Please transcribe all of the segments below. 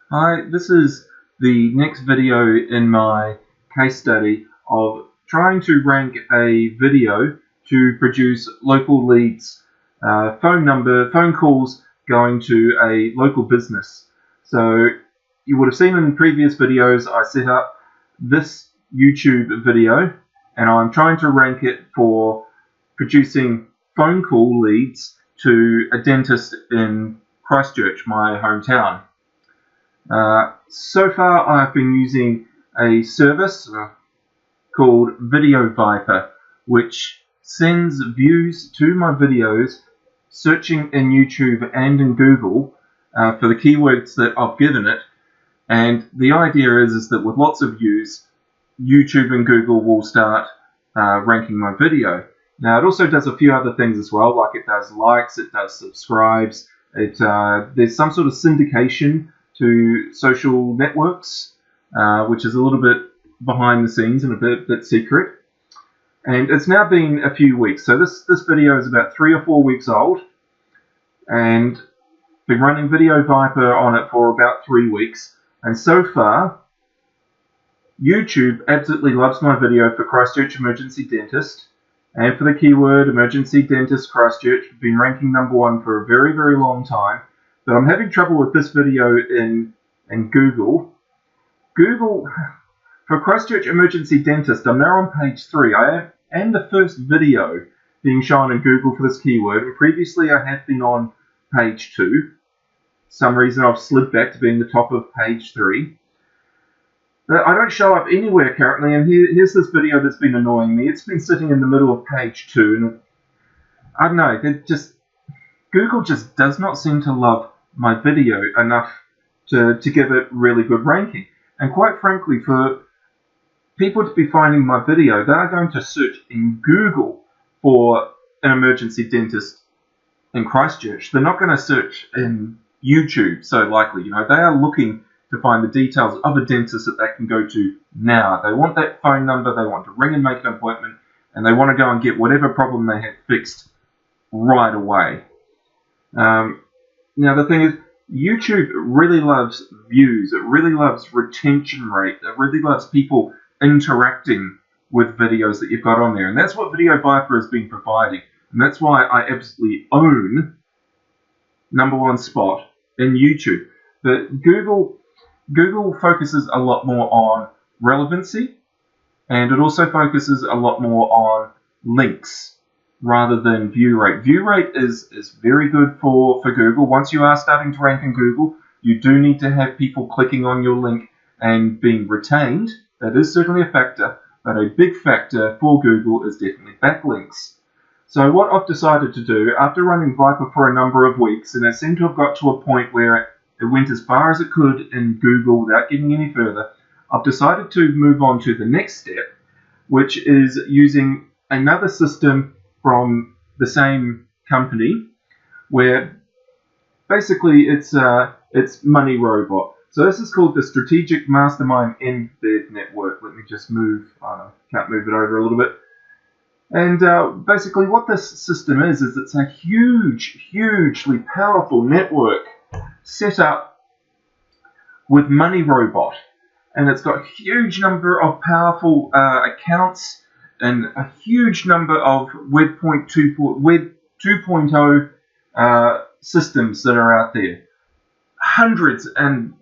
Hi, this is the next video in my case study of trying to rank a video to produce local leads, phone calls going to a local business. So you would have seen in previous videos I set up this YouTube video and I'm trying to rank it for producing phone call leads to a dentist in Christchurch, my hometown. So far I've been using a service called Video Viper, which sends views to my videos searching in YouTube and in Google for the keywords that I've given it. And the idea is that with lots of views, YouTube and Google will start ranking my video. Now it also does a few other things as well, like it does likes, it does subscribes, there's some sort of syndication to social networks, which is a little bit behind the scenes and a bit secret. And it's now been a few weeks, so this video is about 3 or 4 weeks old, and been running Video Viper on it for about 3 weeks, and so far YouTube absolutely loves my video for Christchurch Emergency Dentist, and for the keyword Emergency Dentist Christchurch. Been ranking #1 for a very, very long time. But I'm having trouble with this video in Google. Google, for Christchurch Emergency Dentist, I'm now on page 3. I am the first video being shown in Google for this keyword. And previously I have been on page 2. For some reason I've slid back to being the top of page 3. But I don't show up anywhere currently, and here's this video that's been annoying me. It's been sitting in the middle of page 2, and I don't know, Google just does not seem to love my video enough to give it really good ranking. And quite frankly, for people to be finding my video, they are going to search in Google for an emergency dentist in Christchurch. They're not going to search in YouTube so likely. You know, they are looking to find the details of a dentist that they can go to now. They want that phone number, they want to ring and make an appointment, and they want to go and get whatever problem they have fixed right away. Now the thing is, YouTube really loves views, it really loves retention rate, it really loves people interacting with videos that you've got on there, and that's what Video Viper has been providing, and that's why I absolutely own #1 spot in YouTube. But Google focuses a lot more on relevancy, and it also focuses a lot more on links rather than view rate. View rate is very good for Google. Once you are starting to rank in Google, you do need to have people clicking on your link and being retained. That is certainly a factor, but a big factor for Google is definitely backlinks. So what I've decided to do, after running Viper for a number of weeks, and it seemed to have got to a point where it went as far as it could in Google without getting any further, I've decided to move on to the next step, which is using another system from the same company, where basically it's Money Robot. So this is called the Strategic Mastermind Embed Network. Let me just move, can't move it over a little bit. And basically what this system is it's a hugely powerful network set up with Money Robot, and it's got a huge number of powerful accounts and a huge number of Web 2.0 systems that are out there. Hundreds and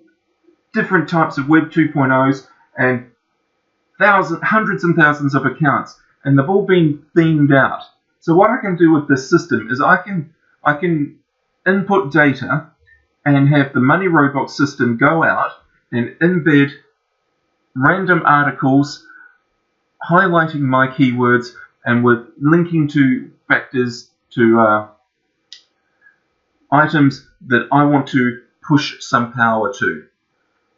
different types of Web 2.0s and hundreds and thousands of accounts, and they've all been themed out. So what I can do with this system is I can input data and have the Money Robot system go out and embed random articles highlighting my keywords and with linking to factors to items that I want to push some power to.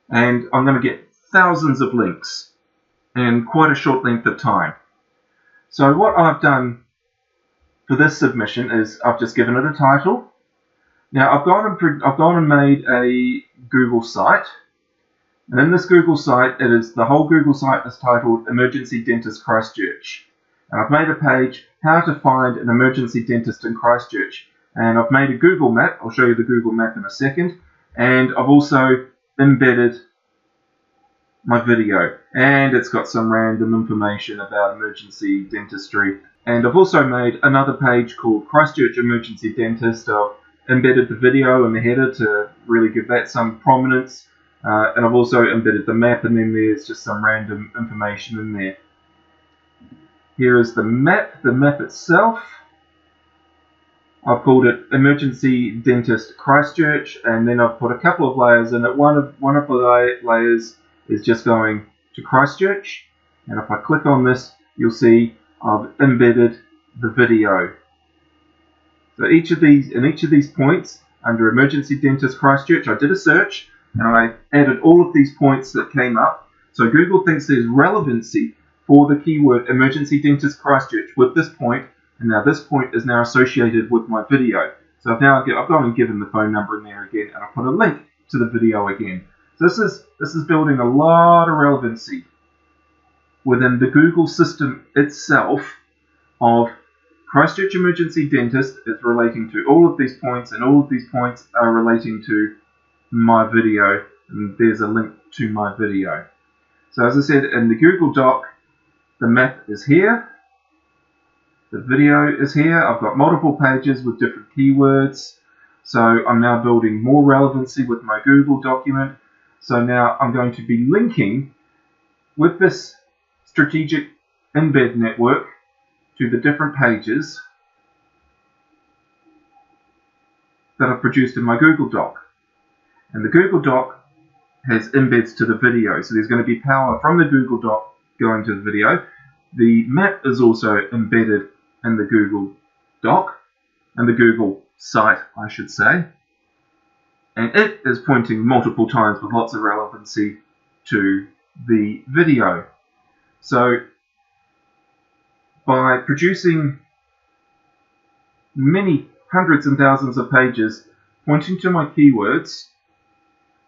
And I'm going to get thousands of links in quite a short length of time. So what I've done for this submission is I've just given it a title. Now I've gone and made a Google site, and in this Google site, the whole Google site is titled Emergency Dentist Christchurch. And I've made a page, how to find an emergency dentist in Christchurch. And I've made a Google map. I'll show you the Google map in a second. And I've also embedded my video, and it's got some random information about emergency dentistry. And I've also made another page called Christchurch Emergency Dentist. I've embedded the video in the header to really give that some prominence, and I've also embedded the map, and then there's just some random information in there. Here is the map itself. I've called it Emergency Dentist Christchurch, and then I've put a couple of layers in it. One of the layers is just going to Christchurch, and if I click on this, you'll see I've embedded the video. So in each of these points under Emergency Dentist Christchurch, I did a search and I added all of these points that came up. So Google thinks there's relevancy for the keyword Emergency Dentist Christchurch with this point, and now this point is now associated with my video. So I've gone and given the phone number in there again, and I've put a link to the video again. So this is building a lot of relevancy within the Google system itself of Christchurch Emergency Dentist is relating to all of these points, and all of these points are relating to my video, and there's a link to my video. So as I said, in the Google Doc, the map is here, the video is here. I've got multiple pages with different keywords, so I'm now building more relevancy with my Google document. So now I'm going to be linking with this strategic embed network to the different pages that I've produced in my Google Doc. And the Google Doc has embeds to the video, so there's going to be power from the Google Doc going to the video. The map is also embedded in the Google Doc, and the Google site, I should say. And it is pointing multiple times with lots of relevancy to the video. So by producing many hundreds and thousands of pages pointing to my keywords,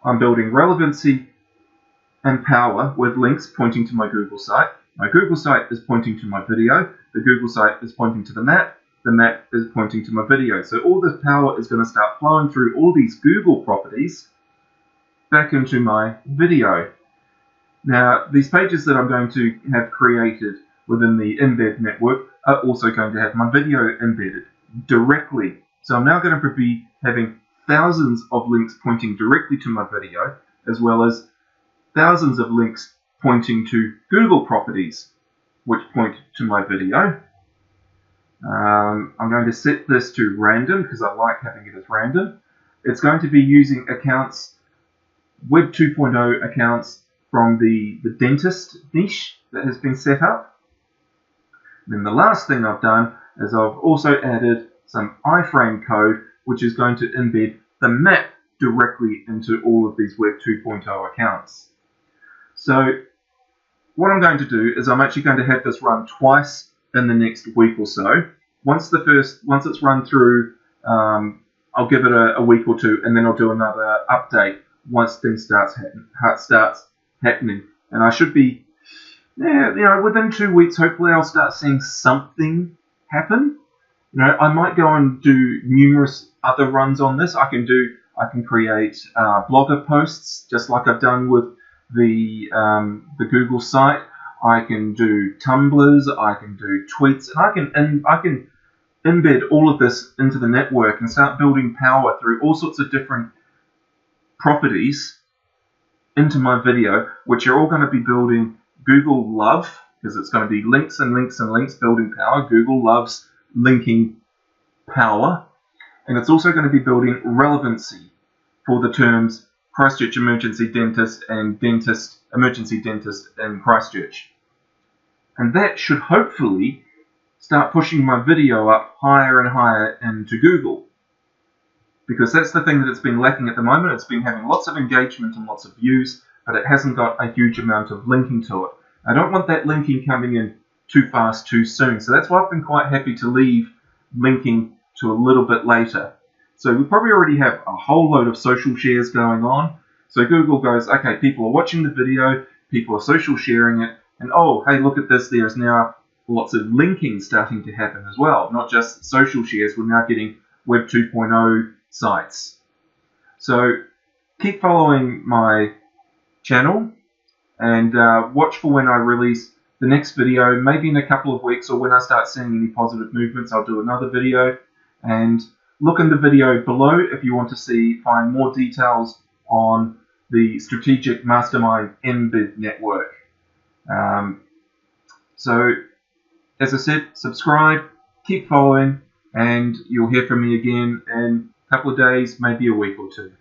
I'm building relevancy and power with links pointing to my Google site. My Google site is pointing to my video. The Google site is pointing to the map. The map is pointing to my video. So all this power is going to start flowing through all these Google properties back into my video. Now, these pages that I'm going to have created within the embed network are also going to have my video embedded directly. So I'm now going to be having thousands of links pointing directly to my video, as well as thousands of links pointing to Google properties which point to my video. I'm going to set this to random because I like having it as random. It's going to be using accounts, Web 2.0 accounts from the dentist niche that has been set up. And then the last thing I've done is I've also added some iframe code which is going to embed the map directly into all of these Web 2.0 accounts. So what I'm going to do is I'm actually going to have this run twice in the next week or so. Once it's run through, I'll give it a week or two, and then I'll do another update once things starts happening. And I should be, within 2 weeks, hopefully I'll start seeing something happen. I might go and do numerous other runs on this. I can create blogger posts, just like I've done with the Google site. I can do Tumblrs, I can do tweets, and I can embed all of this into the network and start building power through all sorts of different properties into my video, which are all going to be building Google love, because it's going to be links and links and links building power. Google loves linking power, and it's also going to be building relevancy for the terms Christchurch Emergency Dentist and Emergency Dentist in Christchurch. And that should hopefully start pushing my video up higher and higher into Google. Because that's the thing that it's been lacking at the moment. It's been having lots of engagement and lots of views, but it hasn't got a huge amount of linking to it. I don't want that linking coming in too fast, too soon. So that's why I've been quite happy to leave linking to a little bit later. So we probably already have a whole load of social shares going on. So Google goes, okay, people are watching the video, people are social sharing it, and oh, hey, look at this, there's now lots of linking starting to happen as well. Not just social shares, we're now getting Web 2.0 sites. So keep following my channel and watch for when I release the next video, maybe in a couple of weeks, or when I start seeing any positive movements, I'll do another video. And look in the video below if you want to find more details on the Strategic Mastermind Embed Network. So, as I said, subscribe, keep following, and you'll hear from me again in a couple of days, maybe a week or two.